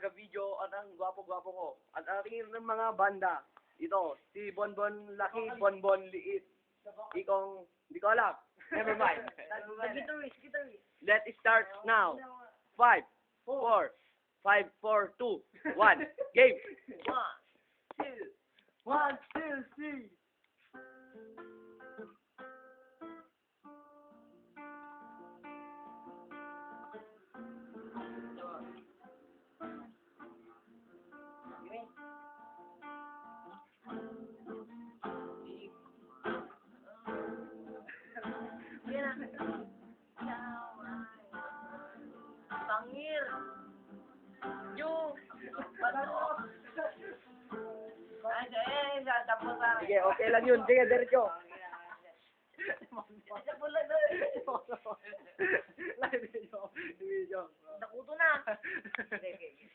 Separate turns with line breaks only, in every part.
taga-video at ang gwapo-gwapo ko. At ating ng mga banda. Ito, si Bonbon Laki, Bonbon Liit. Ikong, hindi ko alam. Never mind.
Guitarist.
Let's start now. 5, 4, 5, 4, 2, 1. Game!
1, 2, 3. Pangir. Yung. Ay, tapos na.
Sige, okay lang yun. Sige, diretso.
Tapos lang na.
Live video.
Nakuto na.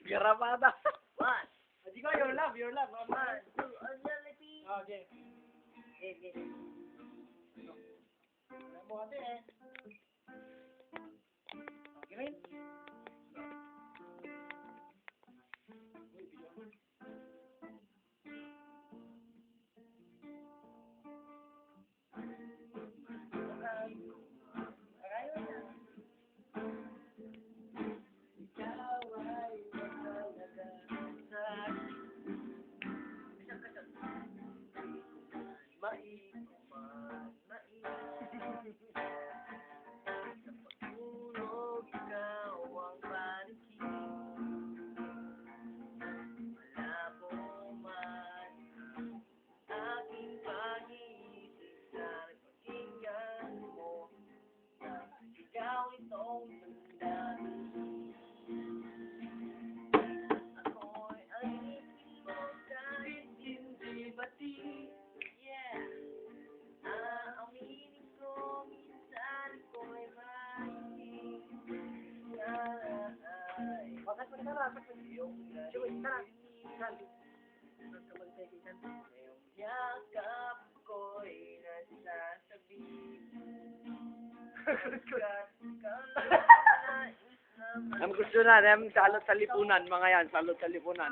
Garapata.
1.
Hindi ko, your love.
1, 2. Ano yan, Lipi?
Okay.
Okay.
Mo ate eh. Okay.
Yakap ko'y nasasabi.
Ang gusto na, salot sa lipunan, mga yan, salot sa lipunan.